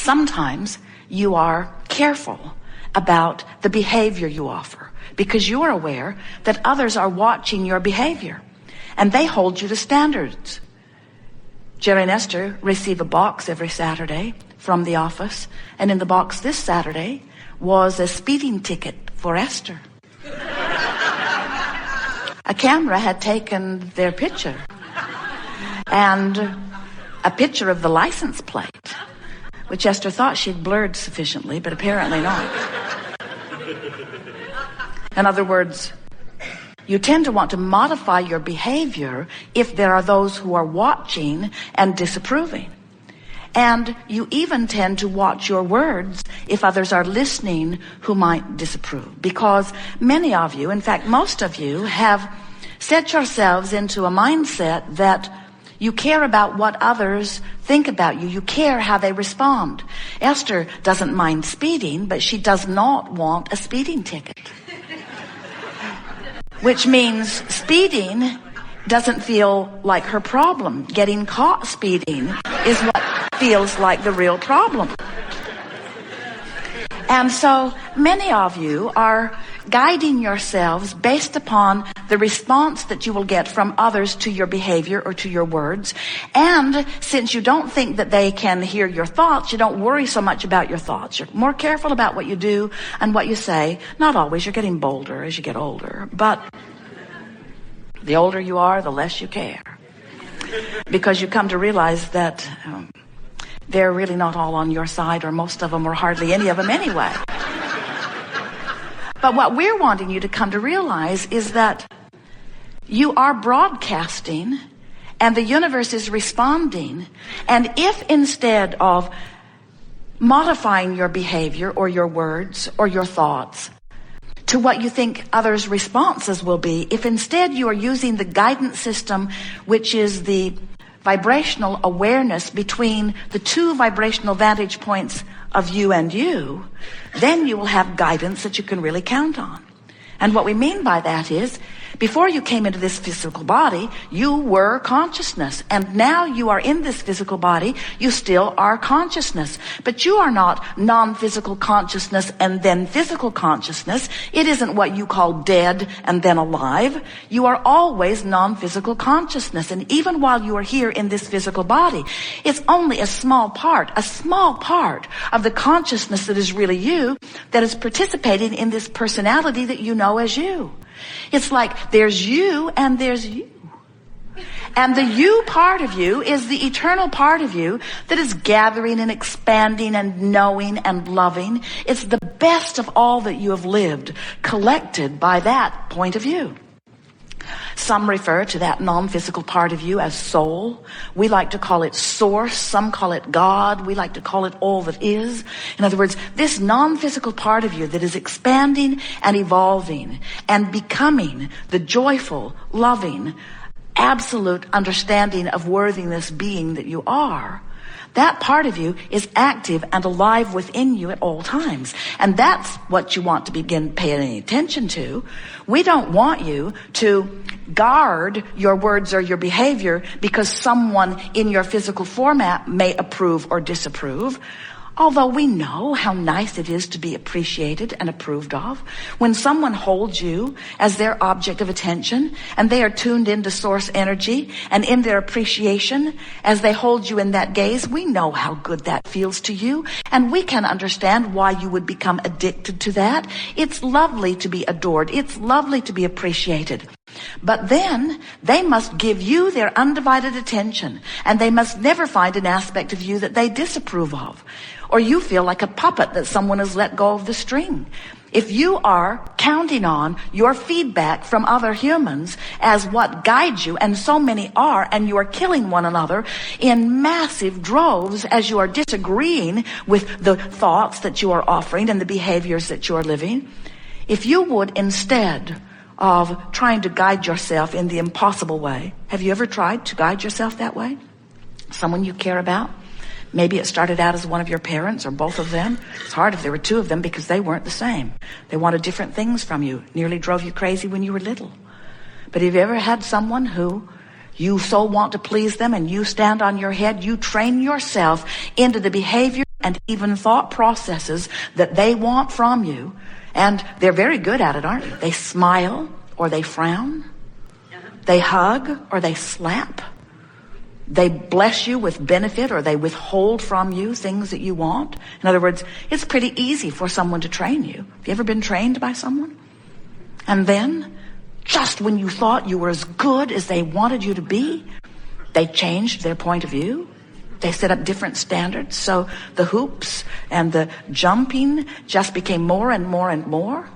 Sometimes you are careful about the behavior you offer because you are aware that others are watching your behavior and they hold you to standards. Jerry and Esther receive a box every Saturday from the office, and in the box this Saturday was a speeding ticket for Esther. A camera had taken their picture and a picture of the license plate, which Esther thought she'd blurred sufficiently, but apparently not. In other words, you tend to want to modify your behavior if there are those who are watching and disapproving. And you even tend to watch your words if others are listening who might disapprove. Because many of you, in fact, most of you, have set yourselves into a mindset that you care about what others think about you. You care how they respond. Esther doesn't mind speeding, but she does not want a speeding ticket. Which means speeding doesn't feel like her problem. Getting caught speeding is what feels like the real problem. And so many of you are guiding yourselves based upon the response that you will get from others to your behavior or to your words. And since you don't think that they can hear your thoughts, you don't worry so much about your thoughts. You're more careful about what you do and what you say. Not always. You're getting bolder as you get older. But the older you are, the less you care. Because you come to realize that they're really not all on your side, or most of them, or hardly any of them anyway. But what we're wanting you to come to realize is that you are broadcasting and the universe is responding. And if instead of modifying your behavior or your words or your thoughts to what you think others' responses will be, if instead you are using the guidance system, which is the vibrational awareness between the two vibrational vantage points of you and you, then you will have guidance that you can really count on. And what we mean by that is, before you came into this physical body, you were consciousness. And now you are in this physical body, you still are consciousness. But you are not non-physical consciousness and then physical consciousness. It isn't what you call dead and then alive. You are always non-physical consciousness. And even while you are here in this physical body, it's only a small part of the consciousness that is really you that is participating in this personality that you know as you. It's like there's you and there's you. And the you part of you is the eternal part of you that is gathering and expanding and knowing and loving. It's the best of all that you have lived, collected by that point of view. Some refer to that non-physical part of you as soul. We like to call it source. Some call it God. We like to call it all that is. In other words, this non-physical part of you that is expanding and evolving and becoming the joyful, loving, absolute understanding of worthiness being that you are. That part of you is active and alive within you at all times. And that's what you want to begin paying attention to. We don't want you to guard your words or your behavior because someone in your physical format may approve or disapprove. Although we know how nice it is to be appreciated and approved of. When someone holds you as their object of attention and they are tuned into source energy and in their appreciation as they hold you in that gaze, we know how good that feels to you, and we can understand why you would become addicted to that. It's lovely to be adored. It's lovely to be appreciated. But then they must give you their undivided attention, and they must never find an aspect of you that they disapprove of, or you feel like a puppet that someone has let go of the string. If you are counting on your feedback from other humans as what guides you, and so many are, and you are killing one another in massive droves as you are disagreeing with the thoughts that you are offering and the behaviors that you are living, if you would, instead of trying to guide yourself in the impossible way. Have you ever tried to guide yourself that way? Someone you care about? Maybe it started out as one of your parents or both of them. It's hard if there were two of them because they weren't the same. They wanted different things from you, nearly drove you crazy when you were little. But have you ever had someone who you so want to please them and you stand on your head, you train yourself into the behavior and even thought processes that they want from you. And they're very good at it, aren't they? They smile or they frown. They hug or they slap. They bless you with benefit or they withhold from you things that you want. In other words, it's pretty easy for someone to train you. Have you ever been trained by someone? And then, just when you thought you were as good as they wanted you to be, they changed their point of view. They set up different standards. So the hoops and the jumping just became more and more and more.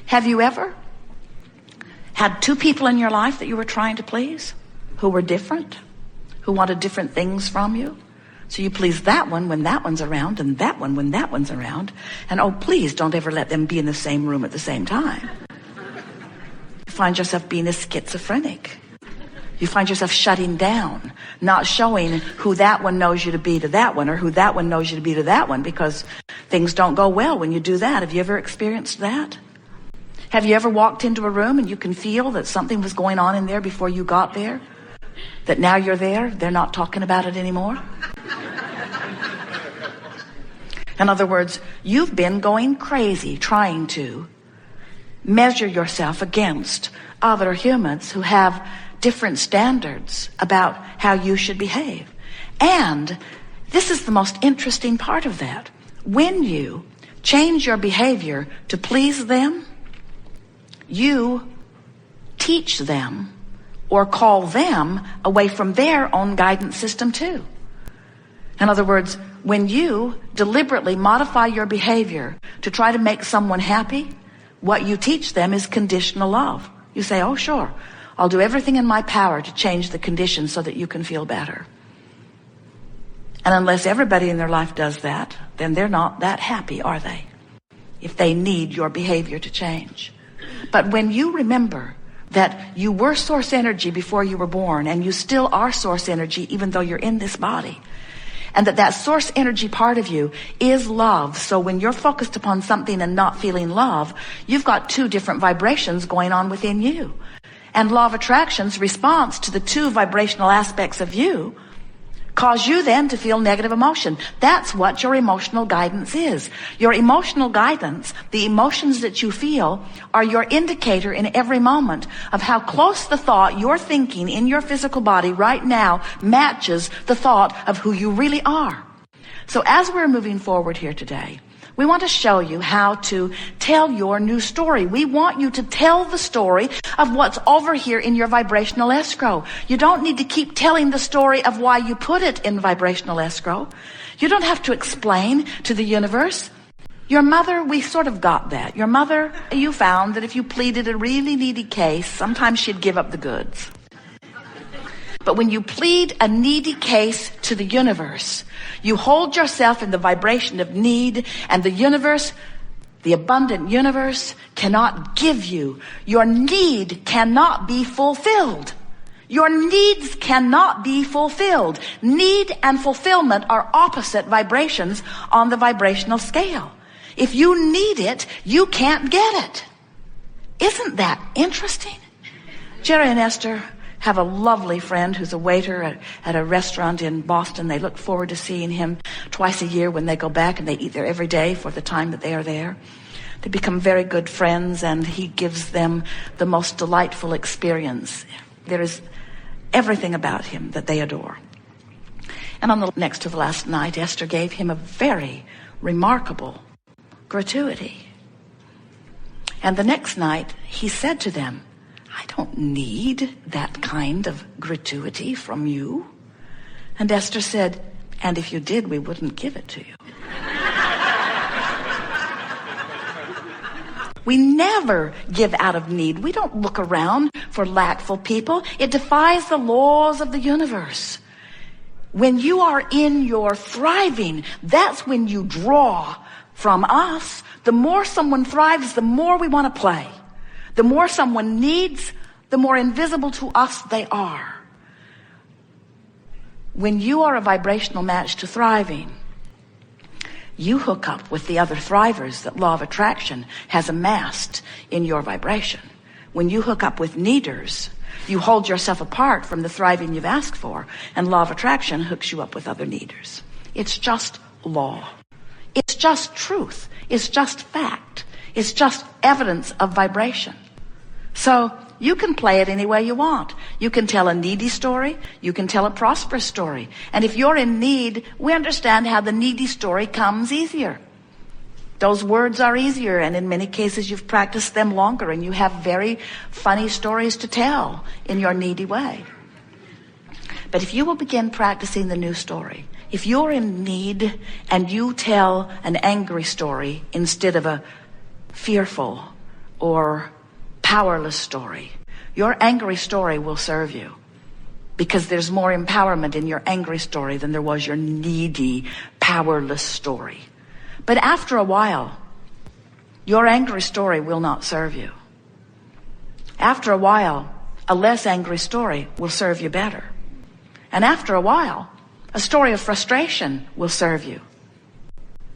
Have you ever had two people in your life that you were trying to please who were different, who wanted different things from you? So you please that one when that one's around, and that one when that one's around. And oh, please don't ever let them be in the same room at the same time. You find yourself being a schizophrenic. You find yourself shutting down, not showing who that one knows you to be to that one, or who that one knows you to be to that one, because things don't go well when you do that. Have you ever experienced that? Have you ever walked into a room and you can feel that something was going on in there before you got there? That now you're there, they're not talking about it anymore? In other words, you've been going crazy trying to measure yourself against other humans who have different standards about how you should behave. And this is the most interesting part of that. When you change your behavior to please them, you teach them or call them away from their own guidance system too. In other words, when you deliberately modify your behavior to try to make someone happy, what you teach them is conditional love. You say, oh sure, I'll do everything in my power to change the conditions so that you can feel better. And unless everybody in their life does that, then they're not that happy, are they? If they need your behavior to change. But when you remember that you were source energy before you were born, and you still are source energy even though you're in this body, and that source energy part of you is love. So when you're focused upon something and not feeling love, you've got two different vibrations going on within you. And law of attraction's response to the two vibrational aspects of you cause you then to feel negative emotion. That's what your emotional guidance is. Your emotional guidance, the emotions that you feel, are your indicator in every moment of how close the thought you're thinking in your physical body right now matches the thought of who you really are. So as we're moving forward here today, we want to show you how to tell your new story. We want you to tell the story of what's over here in your vibrational escrow. You don't need to keep telling the story of why you put it in vibrational escrow. You don't have to explain to the universe. Your mother, we sort of got that. Your mother, you found that if you pleaded a really needy case, sometimes she'd give up the goods. But when you plead a needy case to the universe, you hold yourself in the vibration of need, and the universe, the abundant universe, cannot give you. Your need cannot be fulfilled. Your needs cannot be fulfilled. Need and fulfillment are opposite vibrations on the vibrational scale. If you need it, you can't get it. Isn't that interesting? Jerry and Esther have a lovely friend who's a waiter at a restaurant in Boston. They look forward to seeing him twice a year when they go back, and they eat there every day for the time that they are there. They become very good friends, and he gives them the most delightful experience. There is everything about him that they adore. And on the next to the last night, Esther gave him a very remarkable gratuity. And the next night, he said to them, I don't need that kind of gratuity from you. And Esther said, and if you did, we wouldn't give it to you. We never give out of need. We don't look around for lackful people. It defies the laws of the universe. When you are in your thriving, that's when you draw from us. The more someone thrives, the more we want to play. The more someone needs, the more invisible to us they are. When you are a vibrational match to thriving, you hook up with the other thrivers that law of attraction has amassed in your vibration. When you hook up with needers, you hold yourself apart from the thriving you've asked for, and law of attraction hooks you up with other needers. It's just law. It's just truth. It's just fact. It's just evidence of vibration. So you can play it any way you want. You can tell a needy story. You can tell a prosperous story. And if you're in need, we understand how the needy story comes easier. Those words are easier, and in many cases you've practiced them longer, and you have very funny stories to tell in your needy way. But if you will begin practicing the new story, if you're in need and you tell an angry story instead of a fearful or powerless story, your angry story will serve you, because there's more empowerment in your angry story than there was your needy, powerless story. But after a while, your angry story will not serve you. After a while, a less angry story will serve you better. And after a while, a story of frustration will serve you.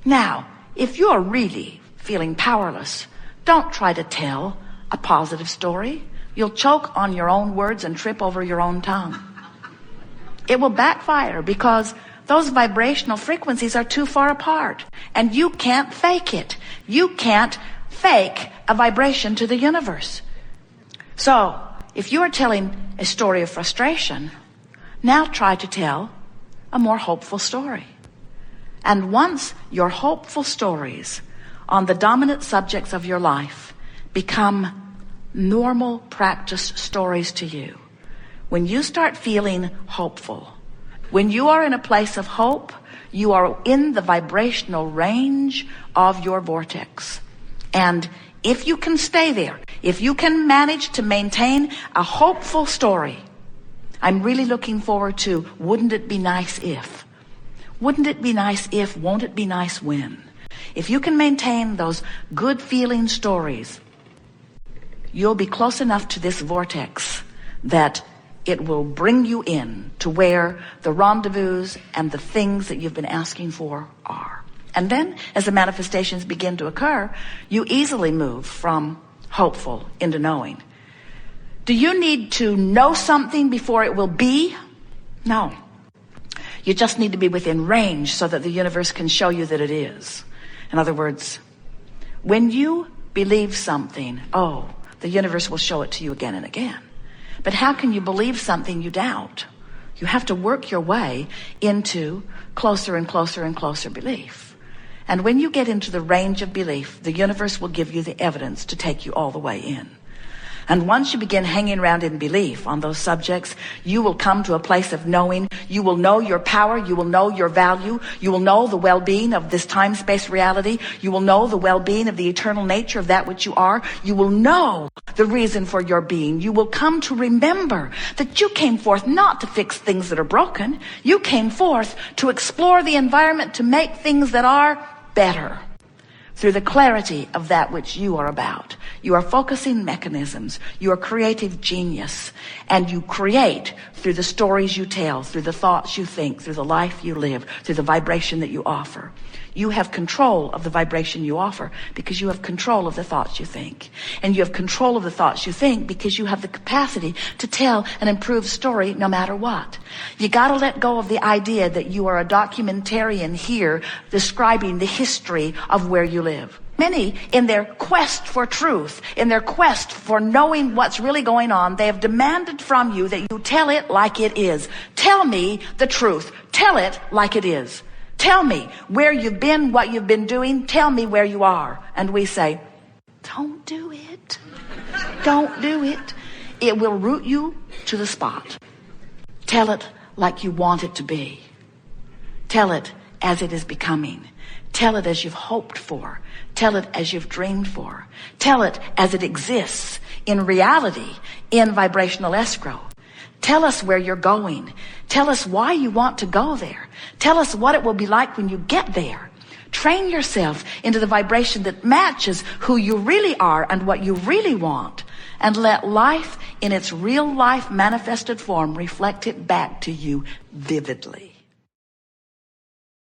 Now, if you're really feeling powerless, don't try to tell a positive story. You'll choke on your own words and trip over your own tongue. It will backfire, because those vibrational frequencies are too far apart, and you can't fake it. You can't fake a vibration to the universe. So, if you are telling a story of frustration, now try to tell a more hopeful story. And once your hopeful stories on the dominant subjects of your life become normal practice stories to you, when you start feeling hopeful, when you are in a place of hope, you are in the vibrational range of your vortex. And if you can stay there, if you can manage to maintain a hopeful story, I'm really looking forward to Wouldn't It Be Nice If? Wouldn't it be nice if? Won't it be nice when? If you can maintain those good feeling stories, you'll be close enough to this vortex that it will bring you in to where the rendezvous and the things that you've been asking for are. And then, as the manifestations begin to occur, you easily move from hopeful into knowing. Do you need to know something before it will be? No. You just need to be within range so that the universe can show you that it is. In other words, when you believe something, the universe will show it to you again and again. But how can you believe something you doubt? You have to work your way into closer and closer and closer belief. And when you get into the range of belief, the universe will give you the evidence to take you all the way in. And once you begin hanging around in belief on those subjects, you will come to a place of knowing. You will know your power. You will know your value. You will know the well-being of this time-space reality. You will know the well-being of the eternal nature of that which you are. You will know the reason for your being. You will come to remember that you came forth not to fix things that are broken. You came forth to explore the environment, to make things that are better. Through the clarity of that which you are about. You are focusing mechanisms. You are creative genius. And you create through the stories you tell, through the thoughts you think, through the life you live, through the vibration that you offer. You have control of the vibration you offer because you have control of the thoughts you think. And you have control of the thoughts you think because you have the capacity to tell an improved story no matter what. You gotta let go of the idea that you are a documentarian here describing the history of where you live. Many, in their quest for truth, in their quest for knowing what's really going on, they have demanded from you that you tell it like it is. Tell me the truth. Tell it like it is. Tell me where you've been, what you've been doing. Tell me where you are. And we say, don't do it. Don't do it. It will root you to the spot. Tell it like you want it to be. Tell it as it is becoming. Tell it as you've hoped for. Tell it as you've dreamed for. Tell it as it exists in reality, in vibrational escrow. Tell us where you're going. Tell us why you want to go there. Tell us what it will be like when you get there. Train yourself into the vibration that matches who you really are and what you really want. And let life in its real life manifested form reflect it back to you vividly.